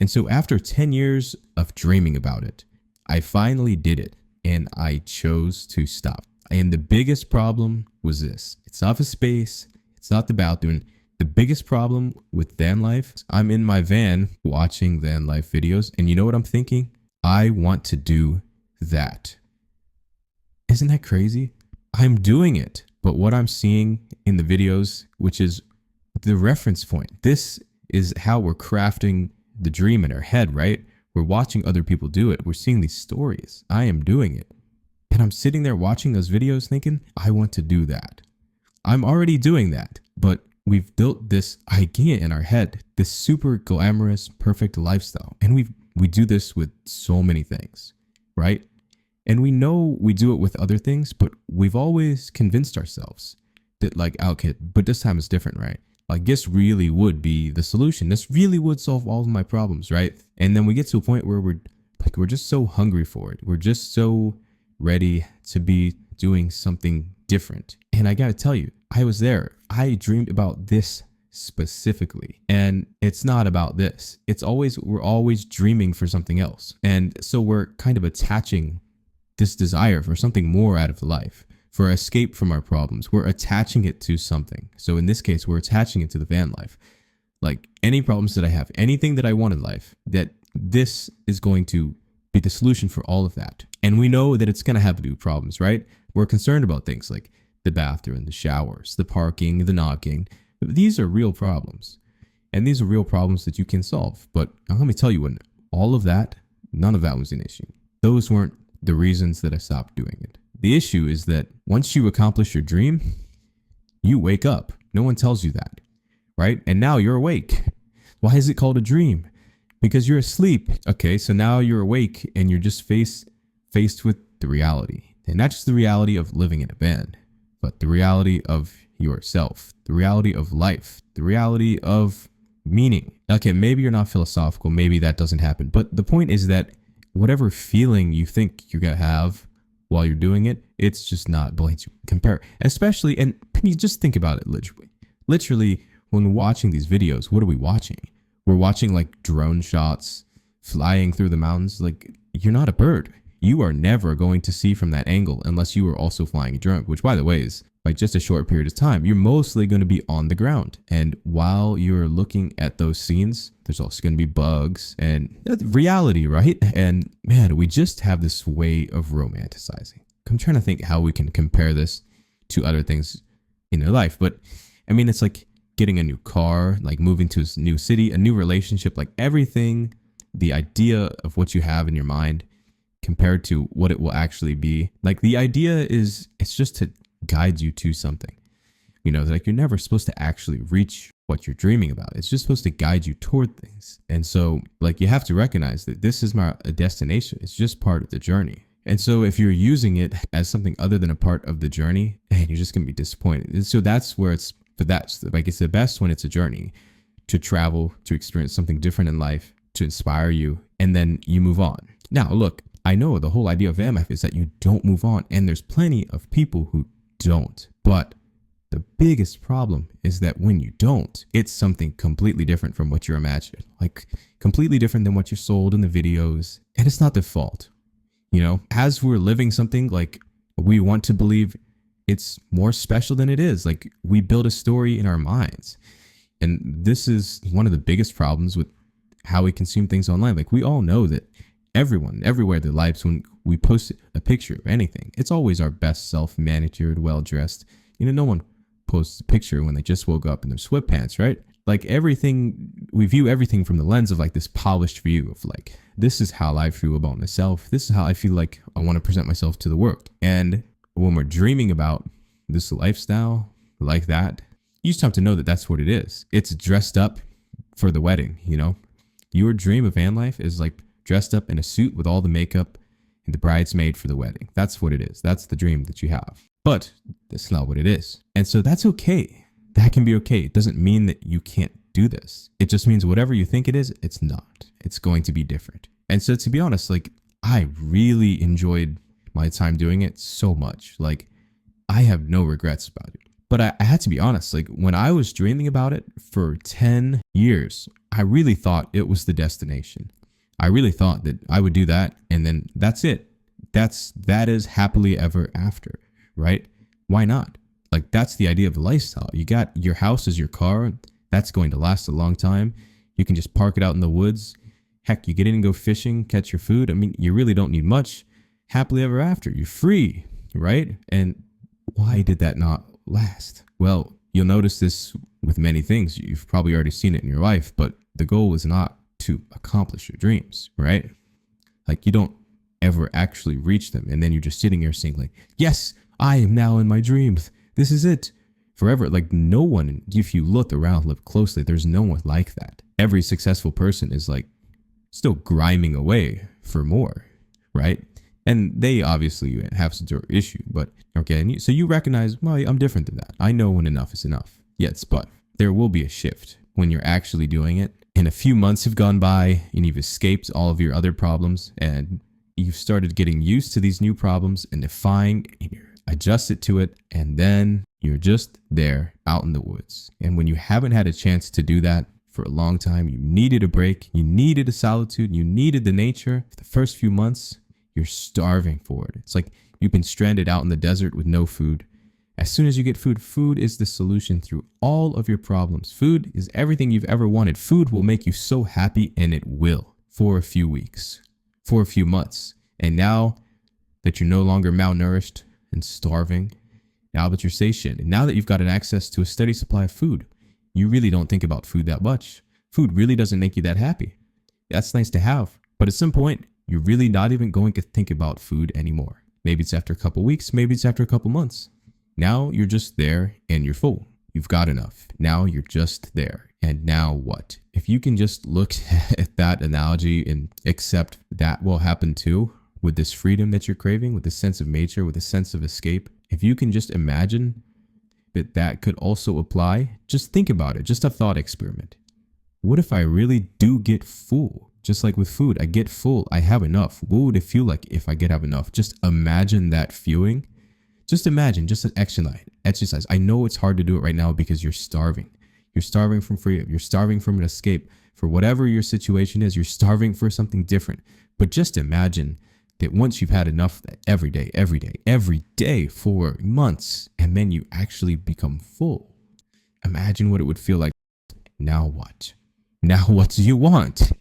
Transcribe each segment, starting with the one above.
And so after 10 years of dreaming about it, I finally did it and I chose to stop. And the biggest problem was this. It's not the space. It's not the bathroom. The biggest problem with van life, I'm in my van watching van life videos. And you know what I'm thinking? I want to do that. Isn't that crazy? I'm doing it. But what I'm seeing in the videos, which is the reference point, this is how we're crafting the dream in our head, right? We're watching other people do it. We're seeing these stories. I am doing it. And I'm sitting there watching those videos thinking, I want to do that. I'm already doing that. But we've built this idea in our head, this super glamorous, perfect lifestyle. And we do this with so many things, right? And we know we do it with other things, but we've always convinced ourselves that like, okay, but this time it's different, right? Like this really would be the solution. This really would solve all of my problems, right? And then we get to a point where we're just so hungry for it. We're just so ready to be doing something different. And I got to tell you, I was there. I dreamed about this specifically. And it's not about this. We're always dreaming for something else. And so we're kind of attaching this desire for something more out of life, for escape from our problems. We're attaching it to something. So in this case, we're attaching it to the van life. Like any problems that I have, anything that I want in life, that this is going to be the solution for all of that. And we know that it's going to have new problems, right? We're concerned about things like the bathroom, the showers, the parking, the knocking. These are real problems. And these are real problems that you can solve. But let me tell you, when all of that, none of that was an issue. Those weren't the reasons that I stopped doing it. The issue is that once you accomplish your dream, you wake up. No one tells you that, right? And now you're awake. Why is it called a dream? Because you're asleep. Okay, so now you're awake and you're just faced with the reality. And not just the reality of living in a van, but the reality of yourself, the reality of life, the reality of meaning. Okay, maybe you're not philosophical. Maybe that doesn't happen. But the point is that whatever feeling you think you're going to have while you're doing it, it's just not going to compare. Especially, and you just think about it literally, when watching these videos, what are we watching? We're watching like drone shots flying through the mountains. Like, you're not a bird. You are never going to see from that angle unless you are also flying a drone, which by the way is like just a short period of time. You're mostly going to be on the ground. And while you're looking at those scenes, there's also going to be bugs and reality, right? And man, we just have this way of romanticizing. I'm trying to think how we can compare this to other things in your life. But I mean, it's like getting a new car, like moving to a new city, a new relationship, like everything, the idea of what you have in your mind compared to what it will actually be. Like the idea is, it's just to guide you to something. You know, like you're never supposed to actually reach what you're dreaming about. It's just supposed to guide you toward things. And so like you have to recognize that this is not a destination. It's just part of the journey. And so if you're using it as something other than a part of the journey, man, you're just going to be disappointed. And so that's where it's the best when it's a journey, to travel, to experience something different in life, to inspire you, and then you move on. Now, look, I know the whole idea of van life is that you don't move on, and there's plenty of people who don't. But the biggest problem is that when you don't, it's something completely different from what you're imagining, like completely different than what you're sold in the videos. And it's not their fault. You know, as we're living something, like we want to believe it's more special than it is. Like we build a story in our minds. And this is one of the biggest problems with how we consume things online. Like we all know that everyone, everywhere their lives, when we post a picture of anything, it's always our best self, manicured, well-dressed. You know, no one posts a picture when they just woke up in their sweatpants, right? Like everything, we view everything from the lens of like this polished view of like, this is how I feel about myself. This is how I feel like I want to present myself to the world. And when we're dreaming about this lifestyle like that, you just have to know that that's what it is. It's dressed up for the wedding, you know? Your dream of van life is like dressed up in a suit with all the makeup and the bridesmaid for the wedding. That's what it is. That's the dream that you have. But that's not what it is. And so that's okay. That can be okay. It doesn't mean that you can't do this. It just means whatever you think it is, it's not. It's going to be different. And so to be honest, like I really enjoyed my time doing it so much. Like I have no regrets about it. But I had to be honest, like when I was dreaming about it for 10 years, I really thought it was the destination. I really thought that I would do that and then that's it. That is happily ever after, right? Why not? Like that's the idea of a lifestyle. You got your house is your car. That's going to last a long time. You can just park it out in the woods. Heck, you get in and go fishing, catch your food. I mean, you really don't need much. Happily ever after. You're free, right? And why did that not last? Well, you'll notice this with many things. You've probably already seen it in your life, but the goal is not to accomplish your dreams, right? Like you don't ever actually reach them. And then you're just sitting here saying like, yes, I am now in my dreams. This is it forever. Like no one, if you look around, look closely, there's no one like that. Every successful person is like still grinding away for more, right? And they obviously have some sort of issue, but okay. And so you recognize, well, I'm different than that. I know when enough is enough. Yes, but there will be a shift when you're actually doing it. And a few months have gone by and you've escaped all of your other problems and you've started getting used to these new problems and define and you're adjusted to it. And then you're just there out in the woods. And when you haven't had a chance to do that for a long time, you needed a break, you needed a solitude, you needed the nature. For the first few months, you're starving for it. It's like you've been stranded out in the desert with no food. As soon as you get food, food is the solution through all of your problems. Food is everything you've ever wanted. Food will make you so happy, and it will for a few weeks, for a few months. And now that you're no longer malnourished and starving, now that you're satiated, now that you've got an access to a steady supply of food, you really don't think about food that much. Food really doesn't make you that happy. That's nice to have. But at some point, you're really not even going to think about food anymore. Maybe it's after a couple weeks, maybe it's after a couple months. Now you're just there and you're full. You've got enough. Now you're just there. And now what? If you can just look at that analogy and accept that will happen too with this freedom that you're craving, with this sense of nature, with a sense of escape, if you can just imagine that that could also apply, just think about it. Just a thought experiment. What if I really do get full? Just like with food, I get full, I have enough. What would it feel like if I get have enough? Just imagine that feeling. Just imagine, just an exercise. I know it's hard to do it right now because you're starving. You're starving from freedom. You're starving from an escape. For whatever your situation is, you're starving for something different. But just imagine that once you've had enough every day for months, and then you actually become full. Imagine what it would feel like. Now what? Now what do you want?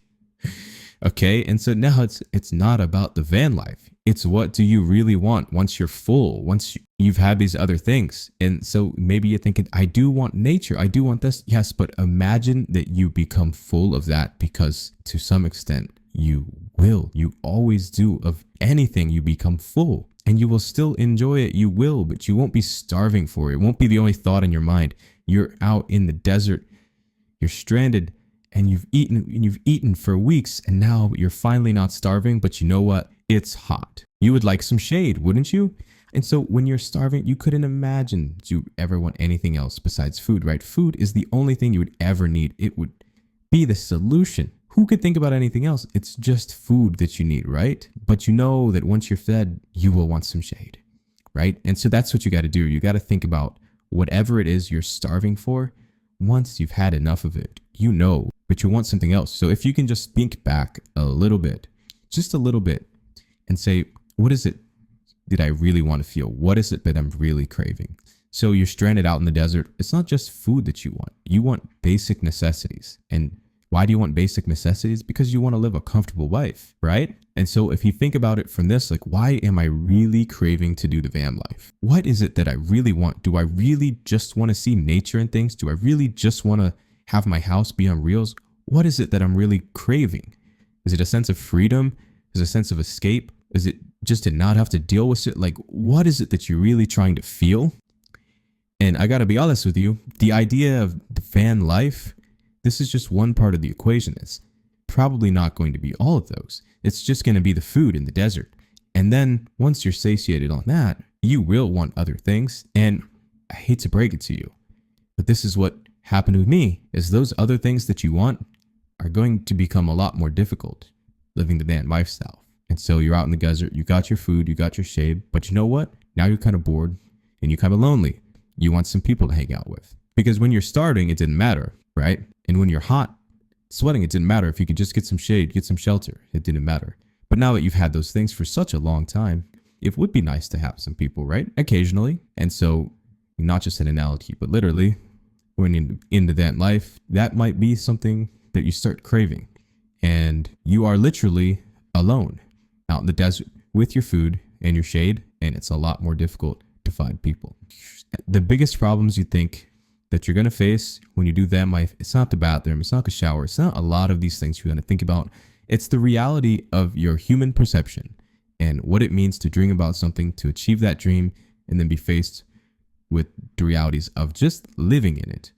Okay, and so now it's not about the van life. It's what do you really want once you're full, once you've had these other things. And so maybe you're thinking, I do want nature. I do want this. Yes, but imagine that you become full of that because to some extent you will. You always do. Of anything, you become full and you will still enjoy it. You will, but you won't be starving for it. It won't be the only thought in your mind. You're out in the desert. You're stranded. And you've eaten for weeks and now you're finally not starving, but you know what? It's hot. You would like some shade, wouldn't you? And so when you're starving, you couldn't imagine you ever want anything else besides food, right? Food is the only thing you would ever need. It would be the solution. Who could think about anything else? It's just food that you need, right? But you know that once you're fed, you will want some shade, right? And so that's what you got to do. You got to think about whatever it is you're starving for. Once you've had enough of it, you know, but you want something else. So if you can just think back a little bit, just a little bit, and say, what is it that I really want to feel? What is it that I'm really craving? So you're stranded out in the desert. It's not just food that you want. You want basic necessities. And why do you want basic necessities? Because you want to live a comfortable life, right? And so if you think about it from this, like, why am I really craving to do the van life? What is it that I really want? Do I really just want to see nature and things? Do I really just want to have my house be on reels? What is it that I'm really craving? Is it a sense of freedom? Is it a sense of escape? Is it just to not have to deal with it? Like, what is it that you're really trying to feel? And I got to be honest with you, the idea of the van life, this is just one part of the equation. It's probably not going to be all of those. It's just going to be the food in the desert. And then once you're satiated on that, you will want other things. And I hate to break it to you, but this is what happened with me, is those other things that you want are going to become a lot more difficult living the van lifestyle. And so you're out in the desert, you got your food, you got your shade, but you know what? Now you're kind of bored and you're kind of lonely. you want some people to hang out with. Because when you're starting, it didn't matter, right? And when you're hot, sweating, it didn't matter. If you could just get some shade, get some shelter, it didn't matter. But now that you've had those things for such a long time, it would be nice to have some people, right? Occasionally. And so, not just an analogy, but literally, when into that life, that might be something that you start craving. And you are literally alone out in the desert with your food and your shade, and it's a lot more difficult to find people. The biggest problems you think that you're going to face when you do van life, it's not the bathroom, it's not the shower, it's not a lot of these things you're going to think about. It's the reality of your human perception and what it means to dream about something, to achieve that dream, and then be faced with the realities of just living in it.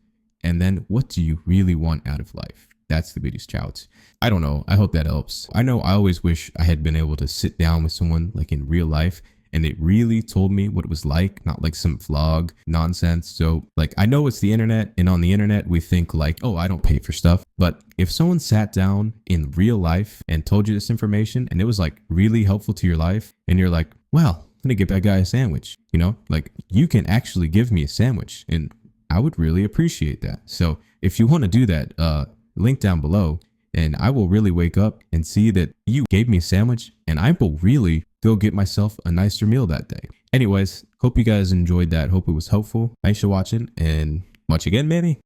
And then what do you really want out of life? That's the biggest challenge. I don't know. I hope that helps. I know I always wish I had been able to sit down with someone like in real life and they really told me what it was like, not like some vlog nonsense. So like, I know it's the internet, and on the internet we think like, oh, I don't pay for stuff. But if someone sat down in real life and told you this information and it was like really helpful to your life, and you're like, well, let me get that guy a sandwich, you know, like you can actually give me a sandwich and I would really appreciate that. So if you want to do that, link down below, and I will really wake up and see that you gave me a sandwich, and I will really go get myself a nicer meal that day. Anyways, hope you guys enjoyed that. Hope it was helpful. Thanks for watching, and watch again, maybe.